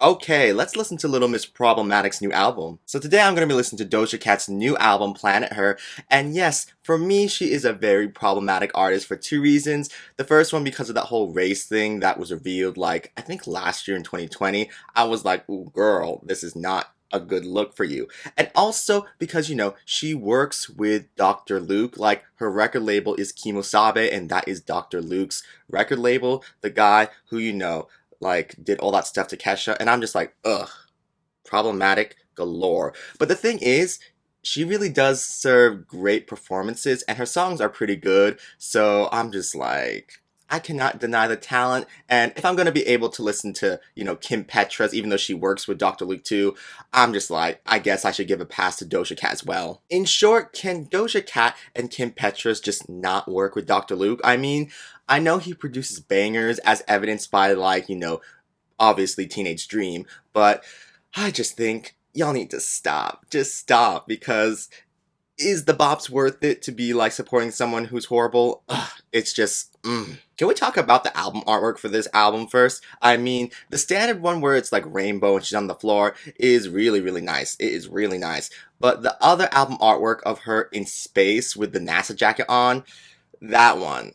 Okay, let's listen to Little Miss Problematic's new album. So today I'm going to be listening to Doja Cat's new album, Planet Her, and yes, for me, she is a very problematic artist for two reasons. The first one, because of that whole race thing that was revealed, like, I think last year in 2020, I was like, ooh, girl, this is not a good look for you. And also because, she works with Dr. Luke, like, her record label is Kimosabe, and that is Dr. Luke's record label, the guy who, like did all that stuff to Kesha, and I'm just like, ugh, problematic galore. But the thing is, she really does serve great performances, and her songs are pretty good. So I'm just like, I cannot deny the talent. And if I'm gonna be able to listen to, Kim Petras, even though she works with Dr. Luke too, I'm just like, I guess I should give a pass to Doja Cat as well. In short, can Doja Cat and Kim Petras just not work with Dr. Luke? I mean, I know he produces bangers as evidenced by like, obviously Teenage Dream, but I just think y'all need to stop. Just stop, because is the bops worth it to be like supporting someone who's horrible? Ugh, it's just, Can we talk about the album artwork for this album first? I mean, the standard one where it's like rainbow and she's on the floor is really, really nice. It is really nice. But the other album artwork of her in space with the NASA jacket on, that one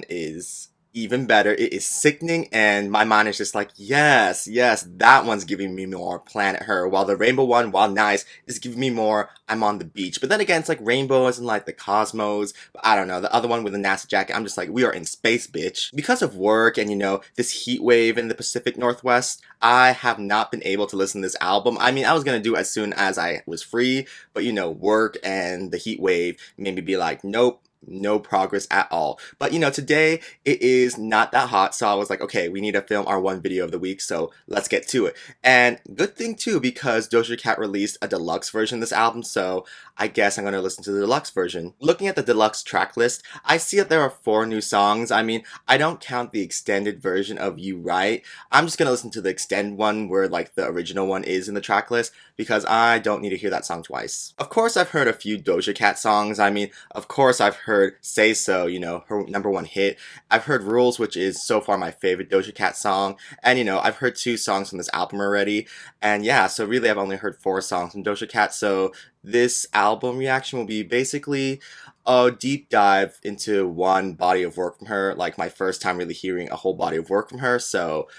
is even better. It is sickening, and my mind is just like, yes, yes, that one's giving me more Planet Her, while the rainbow one, while nice, is giving me more I'm on the beach. But then again, it's like rainbow isn't like the cosmos, but I don't know, the other one with the NASA jacket, I'm just like, we are in space, bitch. Because of work and, this heat wave in the Pacific Northwest, I have not been able to listen to this album. I mean, I was gonna do it as soon as I was free, but work and the heat wave made me be like, nope, no progress at all. But today it is not that hot, so I was like, okay, we need to film our one video of the week, so let's get to it. And good thing too, because Doja Cat released a deluxe version of this album, so I guess I'm gonna listen to the deluxe version. Looking at the deluxe track list, I see that there are 4 new songs. I mean, I don't count the extended version of You Right. I'm just gonna listen to the extended one where like the original one is in the track list, because I don't need to hear that song twice. Of course, I've heard a few Doja Cat songs. I mean, of course I've heard Say So, her #1 hit. I've heard Rules, which is so far my favorite Doja Cat song. And I've heard 2 songs from this album already. And yeah, so really I've only heard 4 songs from Doja Cat. So this album reaction will be basically a deep dive into one body of work from her, like my first time really hearing a whole body of work from her. So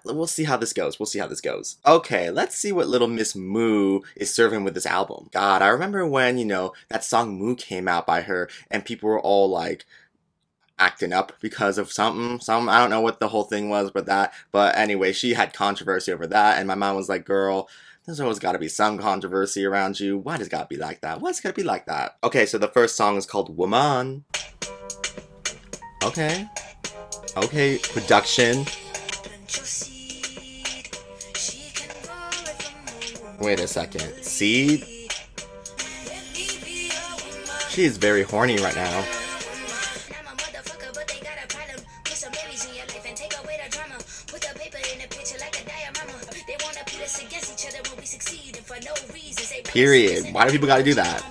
we'll see how this goes. We'll see how this goes. Okay, let's see what Little Miss Moo is serving with this album. God, I remember when, that song Moo came out by her and people were all like acting up because of something. I don't know what the whole thing was with that. But anyway, she had controversy over that, and my mom was like, girl, there's always got to be some controversy around you. Why does it got to be like that? Why's it got to be like that? Okay, so the first song is called Woman. Okay. Okay, production. Wait a second. Seed? She is very horny right now. Period. Why do people gotta do that?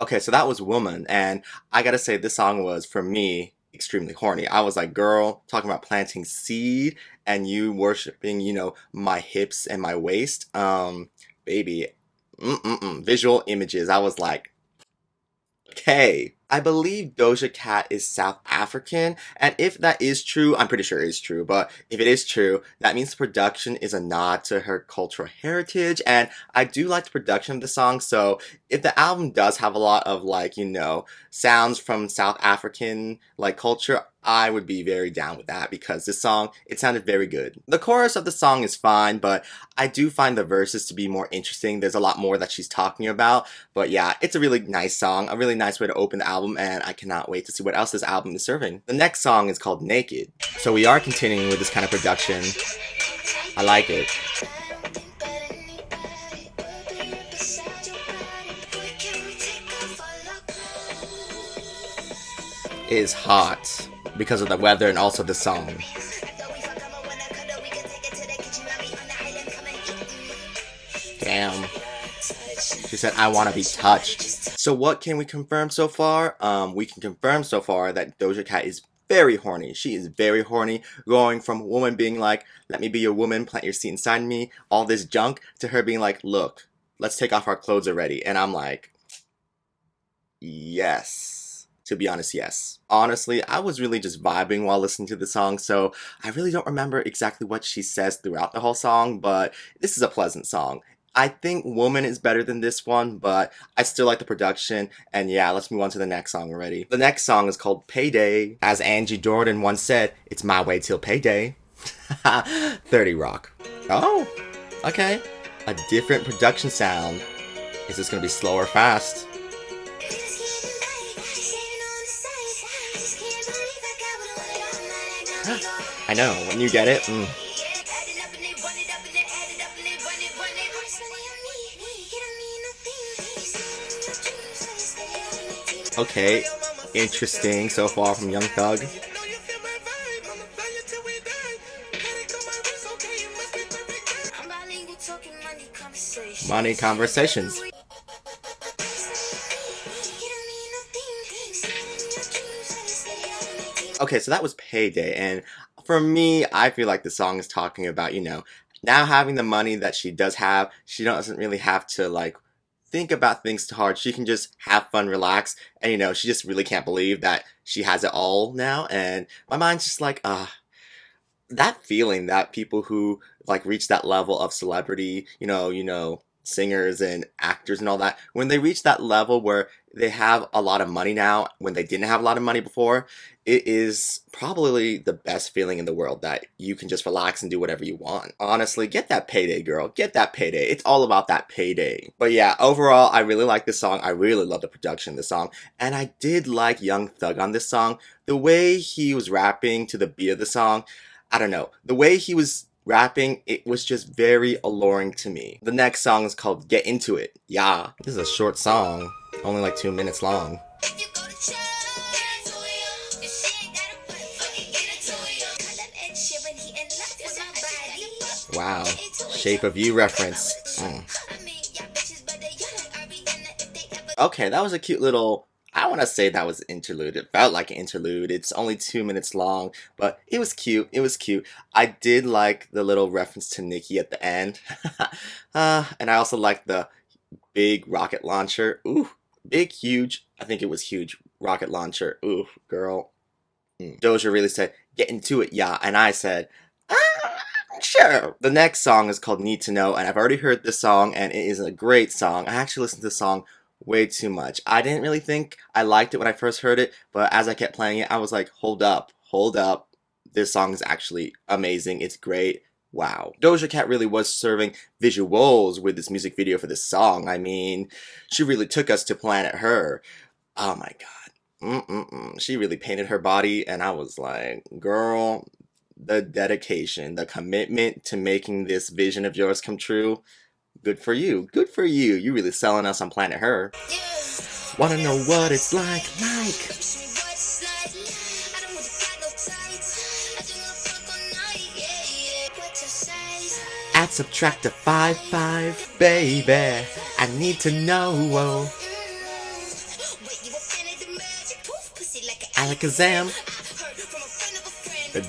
Okay, so that was Woman, and I gotta say this song was, for me, extremely horny. I was like, girl, talking about planting seed and you worshiping, my hips and my waist. Baby, visual images. I was like, okay. I believe Doja Cat is South African, and if that is true, I'm pretty sure it is true, but if it is true, that means the production is a nod to her cultural heritage, and I do like the production of the song, so if the album does have a lot of, like, sounds from South African, like, culture, I would be very down with that, because this song, it sounded very good. The chorus of the song is fine, but I do find the verses to be more interesting. There's a lot more that she's talking about, but yeah, it's a really nice song, a really nice way to open the album, and I cannot wait to see what else this album is serving. The next song is called Naked. So we are continuing with this kind of production. I like it. It is hot because of the weather and also the song. Damn. She said, I want to be touched. So what can we confirm so far? We can confirm so far that Doja Cat is very horny. She is very horny, going from woman being like, let me be your woman, plant your seat inside me, all this junk, to her being like, look, let's take off our clothes already. And I'm like, yes. To be honest, yes. Honestly, I was really just vibing while listening to the song, so I really don't remember exactly what she says throughout the whole song, but this is a pleasant song. I think Woman is better than this one, but I still like the production, and yeah, let's move on to the next song already. The next song is called Payday. As Angie Jordan once said, it's my way till payday. 30 Rock. Oh, okay. A different production sound. Is this gonna be slow or fast? I know, when you get it. Okay, interesting so far from Young Thug. Money conversations. Okay, so that was Payday, and for me, I feel like the song is talking about, now having the money that she does have, she doesn't really have to, like, think about things too hard. She can just have fun, relax, and, she just really can't believe that she has it all now, and my mind's just like, that feeling that people who, like, reach that level of celebrity, singers and actors and all that, when they reach that level where they have a lot of money now when they didn't have a lot of money before, it is probably the best feeling in the world that you can just relax and do whatever you want. Honestly, get that payday, girl. Get that payday. It's all about that payday. But yeah, overall, I really like this song. I really love the production of the song. And I did like Young Thug on this song. The way he was rapping to the beat of the song, I don't know. The way he was rapping, it was just very alluring to me. The next song is called Get Into It. Yeah, this is a short song, only like 2 minutes long. Wow, Shape of You reference. Okay, that was a cute little, I want to say that was an interlude. It felt like an interlude. It's only 2 minutes long, but it was cute. It was cute. I did like the little reference to Nicki at the end. And I also liked the big rocket launcher. Ooh, big, huge. I think it was huge rocket launcher. Ooh, girl. Doja really said, get into it, yeah. And I said, sure. The next song is called Need to Know, and I've already heard this song, and it is a great song. I actually listened to the song way too much. I didn't really think I liked it when I first heard it, but as I kept playing it, I was like, hold up, hold up. This song is actually amazing. It's great. Wow. Doja Cat really was serving visuals with this music video for this song. I mean, she really took us to Planet Her. Oh my god. She really painted her body, and I was like, girl, the dedication, the commitment to making this vision of yours come true. Good for you. Good for you. You really selling us on Planet Her. Wanna know what it's like? Add, subtract to 5, baby. I need to know. Alakazam.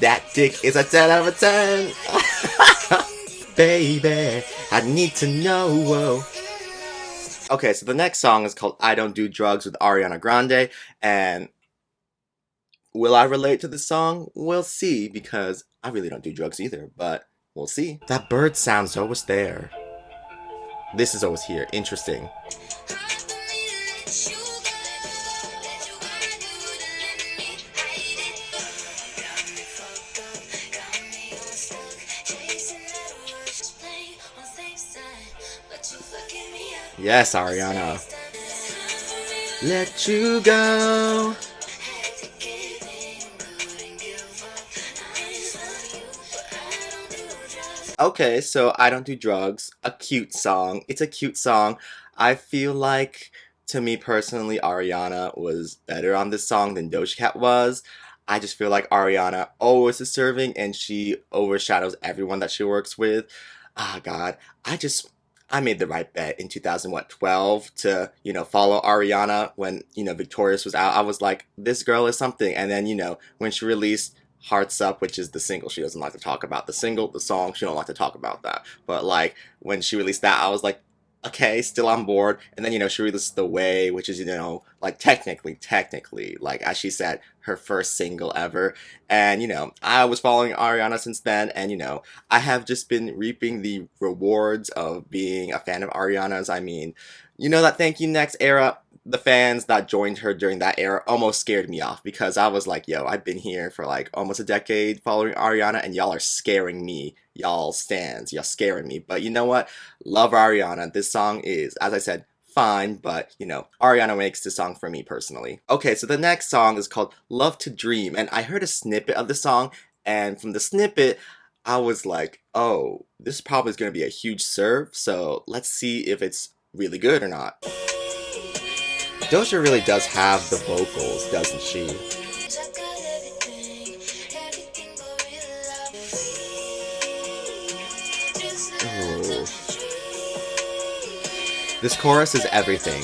That dick is a 10 out of a 10. Baby, I need to know. Okay, so the next song is called I Don't Do Drugs with Ariana Grande, and will I relate to this song? We'll see, because I really don't do drugs either, but we'll see. That bird sound's always there. This is always here. Interesting. Yes, Ariana. Let you go. Okay, so I Don't Do Drugs. A cute song. It's a cute song. I feel like, to me personally, Ariana was better on this song than Doja Cat was. I just feel like Ariana always is serving, and she overshadows everyone that she works with. Ah, God. I made the right bet in 2012 to, follow Ariana when, Victorious was out. I was like, this girl is something. And then, when she released Hearts Up, which is the single she doesn't like to talk about. The single, the song, she don't like to talk about that. But like when she released that, I was like, okay, still on board. And then, she released The Way, which is, like technically, like as she said, her first single ever. And, I was following Ariana since then. And, I have just been reaping the rewards of being a fan of Ariana's. I mean, that Thank You Next era, the fans that joined her during that era almost scared me off because I was like, yo, I've been here for like almost a decade following Ariana and y'all are scaring me. Y'all stands, y'all scaring me. But you know what? Love Ariana. This song is, as I said, fine, but Ariana makes this song for me personally. Okay, so the next song is called Love to Dream, and I heard a snippet of the song, and from the snippet, I was like, oh, this probably is going to be a huge serve, so let's see if it's really good or not. Doja really does have the vocals, doesn't she? Ooh. This chorus is everything.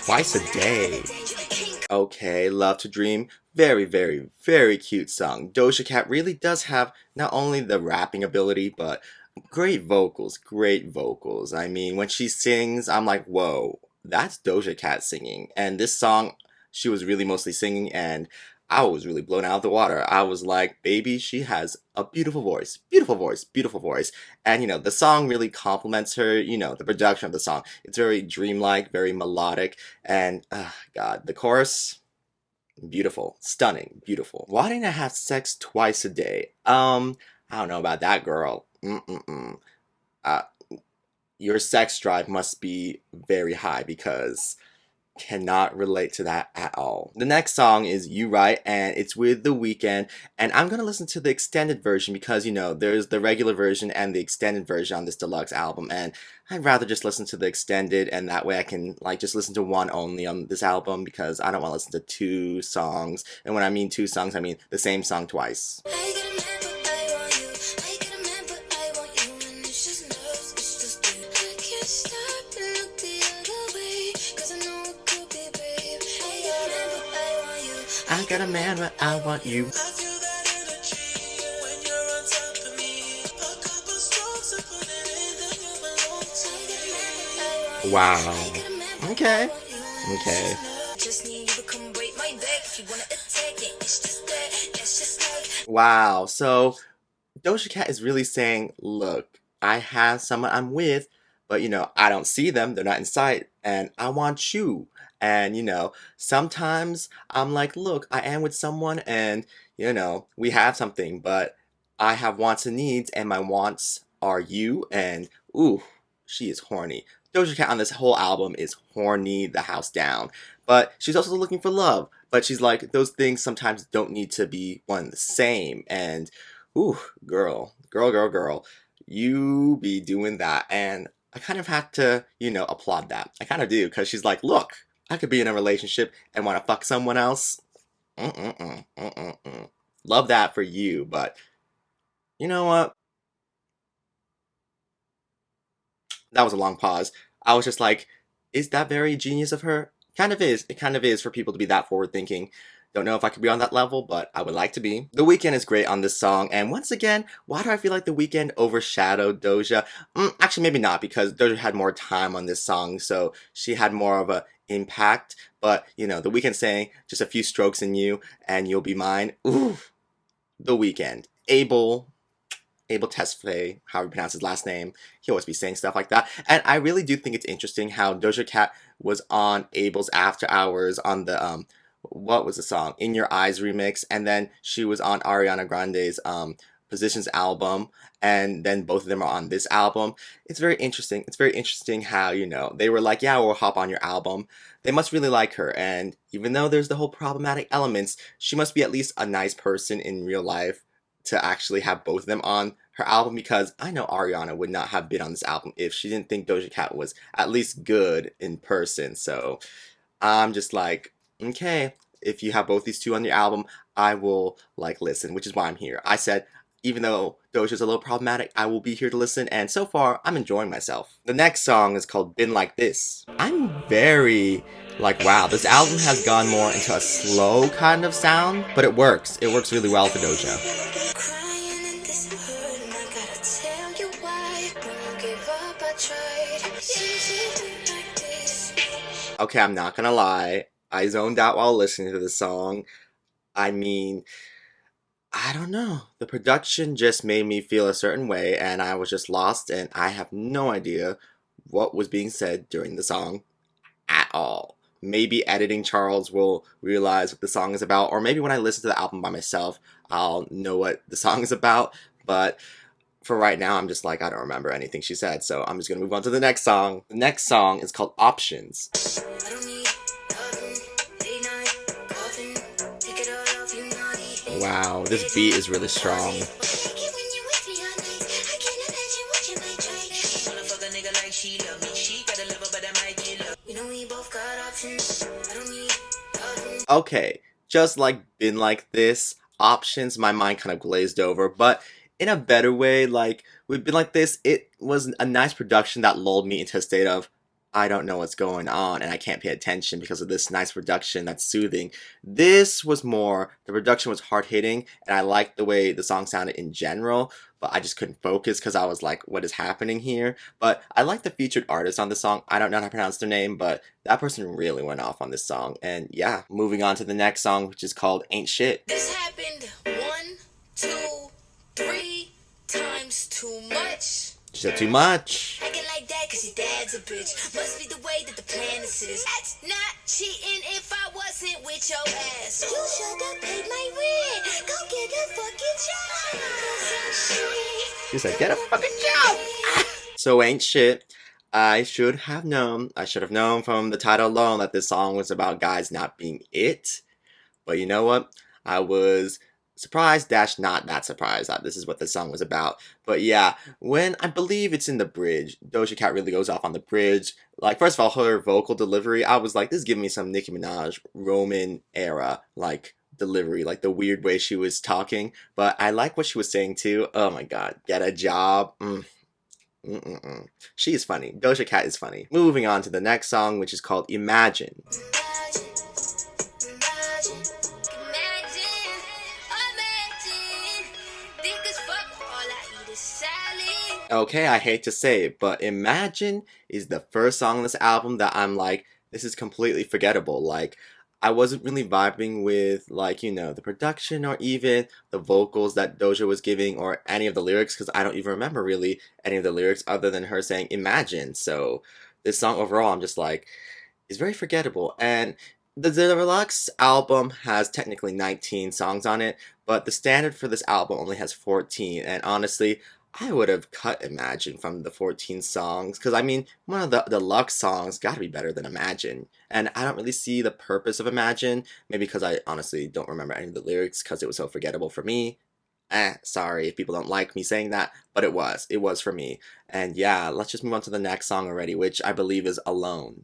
Twice a day. Okay, Love to Dream. Very, very, very cute song. Doja Cat really does have not only the rapping ability, but great vocals. Great vocals. I mean, when she sings, I'm like, whoa, that's Doja Cat singing. And this song, she was really mostly singing, and I was really blown out of the water. I was like, baby, she has a beautiful voice. Beautiful voice. Beautiful voice. And, the song really complements her, the production of the song. It's very dreamlike, very melodic. And, God, the chorus, beautiful. Stunning. Beautiful. Why didn't I have sex twice a day? I don't know about that, girl. Uh, your sex drive must be very high because cannot relate to that at all. The next song is You Right, and it's with The Weeknd, and I'm gonna listen to the extended version because there's the regular version and the extended version on this deluxe album, and I'd rather just listen to the extended, and that way I can like just listen to one only on this album because I don't want to listen to two songs, and when I mean two songs, I mean the same song twice. I got a man, but I want you. Wow. Okay. Okay. Wow. So Doja Cat is really saying, look, I have someone I'm with, but I don't see them, they're not in sight, and I want you. And sometimes I'm like, look, I am with someone and we have something, but I have wants and needs, and my wants are you, and ooh, she is horny. Doja Cat on this whole album is horny the house down. But she's also looking for love. But she's like, those things sometimes don't need to be one and the same. And ooh, girl, you be doing that. And I kind of had to, applaud that. I kind of do, because she's like, look, I could be in a relationship and want to fuck someone else. Love that for you, but you know what? That was a long pause. I was just like, is that very genius of her? Kind of is. It kind of is for people to be that forward thinking. Don't know if I could be on that level, but I would like to be. The Weeknd is great on this song, and once again, why do I feel like The Weeknd overshadowed Doja? Actually, maybe not, because Doja had more time on this song, so she had more of a impact. But The Weeknd saying just a few strokes in you, and you'll be mine. Ooh, The Weeknd. Abel Tesfaye, how he pronounces his last name. He always be saying stuff like that. And I really do think it's interesting how Doja Cat was on Abel's After Hours on the, what was the song? In Your Eyes remix. And then she was on Ariana Grande's Positions album. And then both of them are on this album. It's very interesting. It's very interesting how, they were like, yeah, we'll hop on your album. They must really like her. And even though there's the whole problematic elements, she must be at least a nice person in real life to actually have both of them on her album, because I know Ariana would not have been on this album if she didn't think Doja Cat was at least good in person. So I'm just like, okay, if you have both these two on your album, I will like listen, which is why I'm here. I said, even though Doja's a little problematic, I will be here to listen, and so far, I'm enjoying myself. The next song is called Been Like This. I'm very like, wow, this album has gone more into a slow kind of sound, but it works. It works really well for Doja. Okay, I'm not gonna lie. I zoned out while listening to this song. I mean, I don't know. The production just made me feel a certain way, and I was just lost, and I have no idea what was being said during the song at all. Maybe editing Charles will realize what the song is about, or maybe when I listen to the album by myself, I'll know what the song is about. But for right now, I'm just like, I don't remember anything she said, so I'm just gonna move on to the next song. The next song is called Options. Wow, this beat is really strong. Okay, just like Been Like This, Options, my mind kind of glazed over, but in a better way. Like, with Been Like This, it was a nice production that lulled me into a state of, I don't know what's going on and I can't pay attention because of this nice production that's soothing. This was more, the production was hard hitting and I liked the way the song sounded in general, but I just couldn't focus because I was like, what is happening here? But I like the featured artist on the song. I don't know how to pronounce their name, but that person really went off on this song. And yeah, moving on to the next song, which is called Ain't Shit. This happened 1, 2, 3 times too much. She said too much. Acting like that cause your dad's a bitch. Must be the way that the plan is. That's not cheating if I wasn't with your ass. You should have paid my rent. Go get a fucking job. She said, get a fucking job. So Ain't Shit. I should have known from the title alone that this song was about guys not being it. But you know what? I was surprised dash not that surprised that this is what the song was about. But yeah, when I believe it's in the bridge, Doja Cat really goes off on the bridge. Like, first of all, her vocal delivery, I was like, this is giving me some Nicki Minaj Roman era like delivery, like the weird way she was talking. But I like what she was saying too. Oh my god, get a job. She is funny. Doja Cat is funny. Moving on to the next song, which is called Imagine. Okay, I hate to say it, but Imagine is the first song on this album that I'm like, this is completely forgettable. Like, I wasn't really vibing with, like, you know, the production or even the vocals that Doja was giving or any of the lyrics, because I don't even remember really any of the lyrics other than her saying Imagine. So this song overall, I'm just like, is very forgettable. And the Deluxe album has technically 19 songs on it, but the standard for this album only has 14. And honestly, I would have cut Imagine from the 14 songs, because I mean, one of the Deluxe songs gotta be better than Imagine. And I don't really see the purpose of Imagine, maybe because I honestly don't remember any of the lyrics because it was so forgettable for me. Sorry if people don't like me saying that, but it was for me. And yeah, let's just move on to the next song already, which I believe is Alone.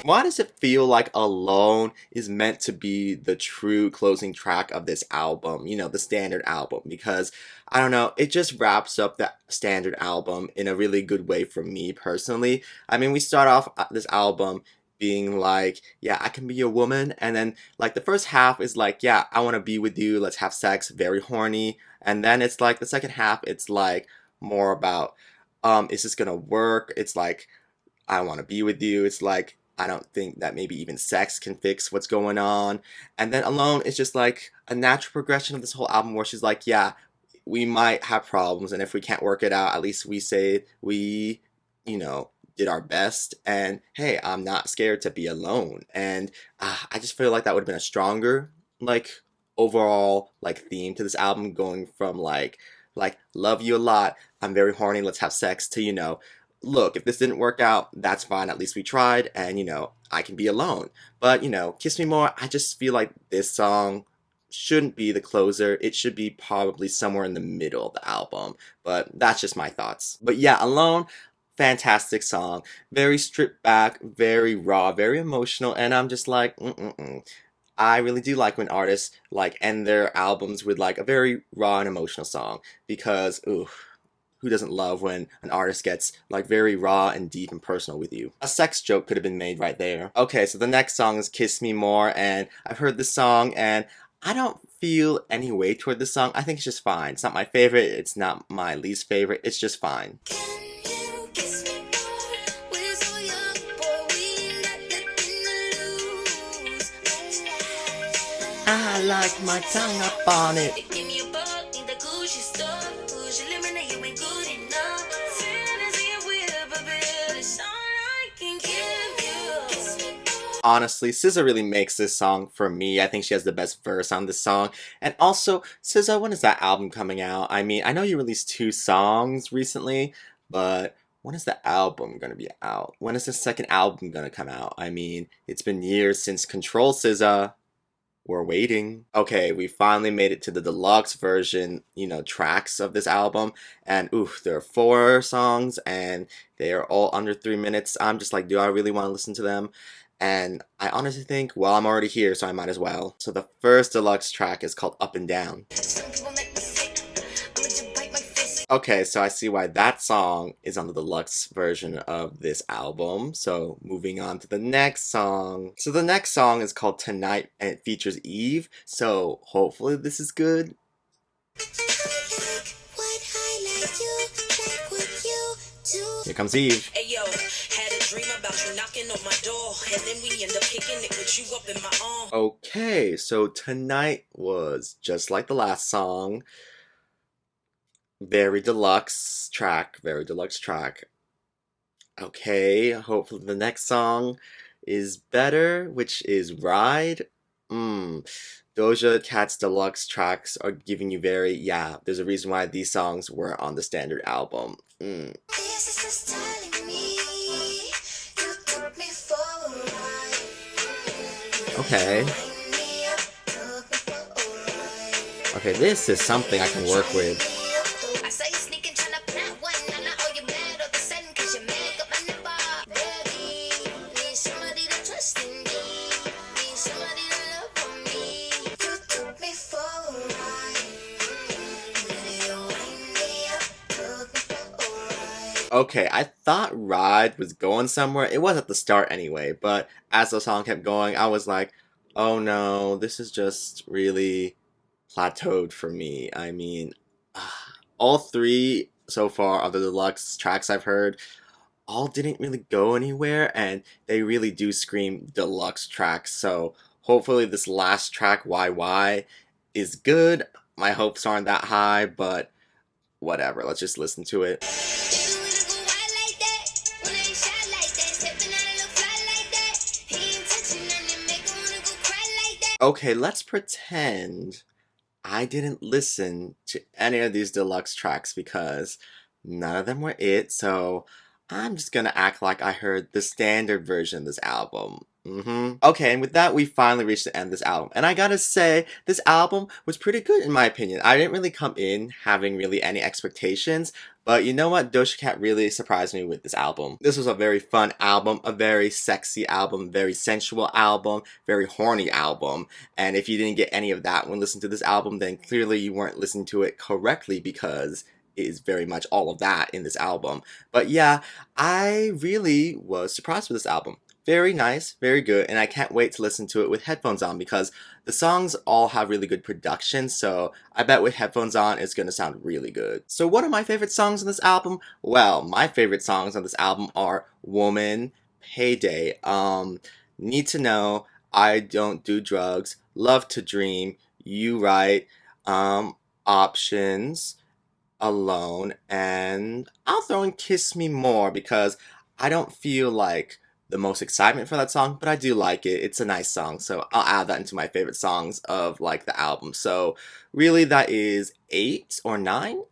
Why does it feel like Alone is meant to be the true closing track of this album? You know, the standard album. Because, I don't know, it just wraps up the standard album in a really good way for me personally. I mean, we start off this album being like, yeah, I can be your woman. And then, like, the first half is like, yeah, I want to be with you. Let's have sex. Very horny. And then it's like, the second half, it's like more about, is this gonna work? It's like, I want to be with you. It's like, I don't think that maybe even sex can fix what's going on. And then Alone is just like a natural progression of this whole album where she's like, yeah, we might have problems, and if we can't work it out, at least we say we, you know, did our best, and hey, I'm not scared to be alone. And I just feel like that would have been a stronger, like, overall, like, theme to this album, going from like, love you a lot, I'm very horny, let's have sex, to, you know, look, if this didn't work out, that's fine, at least we tried, and, you know, I can be alone. But, you know, Kiss Me More, I just feel like this song shouldn't be the closer. It should be probably somewhere in the middle of the album. But that's just my thoughts. But yeah, Alone, fantastic song. Very stripped back, very raw, very emotional, and I'm just like, mm-mm-mm. I really do like when artists like end their albums with like a very raw and emotional song because ooh, who doesn't love when an artist gets like very raw and deep and personal with you? A sex joke could have been made right there. Okay, so the next song is Kiss Me More, and I've heard this song and I don't feel any way toward this song. I think it's just fine. It's not my favorite, it's not my least favorite, it's just fine. I like my tongue up on it. Honestly, SZA really makes this song for me. I think she has the best verse on this song. And also, SZA, when is that album coming out? I mean, I know you released 2 songs recently, but when is the album gonna be out? When is the second album gonna come out? I mean, it's been years since Control, SZA. We're waiting. Okay, we finally made it to the deluxe version, tracks of this album. And oof, there are 4 songs and they are all under 3 minutes. I'm just like, do I really want to listen to them? And I honestly think, well, I'm already here, so I might as well. So the first deluxe track is called Up and Down. Okay, so I see why that song is on the deluxe version of this album. So moving on to the next song. So the next song is called Tonight and it features Eve. So hopefully this is good. Here comes Eve. Hey yo, had a dream about you knocking on my door, and then we end up kicking it with you up in my arm. Okay, so Tonight was just like the last song. Very deluxe track, very deluxe track. Okay, hopefully the next song is better, which is Ride. Doja Cat's deluxe tracks are giving you there's a reason why these songs were on the standard album. Okay. Okay, this is something I can work with. Okay, I thought Ride was going somewhere. It was at the start anyway, but as the song kept going, I was like, oh no, this is just really plateaued for me. I mean, all 3 so far of the deluxe tracks I've heard all didn't really go anywhere, and they really do scream deluxe tracks. So hopefully this last track, YY, is good. My hopes aren't that high, but whatever. Let's just listen to it. Okay, let's pretend I didn't listen to any of these deluxe tracks because none of them were it, so I'm just gonna act like I heard the standard version of this album. Okay, and with that, we finally reached the end of this album. And I gotta say, this album was pretty good in my opinion. I didn't really come in having really any expectations, but you know what? Doja Cat really surprised me with this album. This was a very fun album, a very sexy album, very sensual album, very horny album. And if you didn't get any of that when listening to this album, then clearly you weren't listening to it correctly because it is very much all of that in this album. But yeah, I really was surprised with this album. Very nice, very good, and I can't wait to listen to it with headphones on because the songs all have really good production, so I bet with headphones on it's gonna sound really good. So what are my favorite songs on this album? Well, my favorite songs on this album are Woman, Payday, Need to Know, I Don't Do Drugs, Love to Dream, You Right, Options, Alone, and I'll throw in Kiss Me More because I don't feel like the most excitement for that song, but I do like it. It's a nice song, so I'll add that into my favorite songs of like the album. So really that is 8 or 9.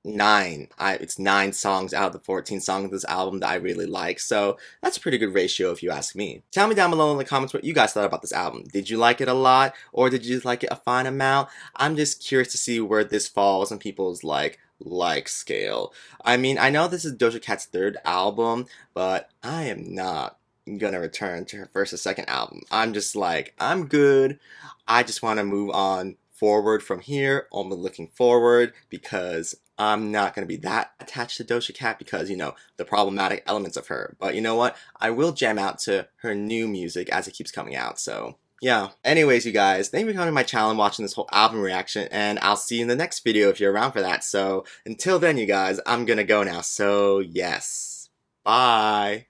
9. It's 9 songs out of the 14 songs of this album that I really like, so that's a pretty good ratio if you ask me. Tell me down below in the comments what you guys thought about this album. Did you like it a lot, or did you like it a fine amount? I'm just curious to see where this falls in people's like scale. I mean, I know this is Doja Cat's 3rd album, but I am not gonna return to her first or second album. I'm just like, I'm good. I just want to move on forward from here, only looking forward, because I'm not going to be that attached to Doja Cat because, you know, the problematic elements of her. But you know what? I will jam out to her new music as it keeps coming out, so yeah. Anyways, you guys, thank you for coming to my channel and watching this whole album reaction, and I'll see you in the next video if you're around for that. So until then, you guys, I'm gonna go now. So yes, bye.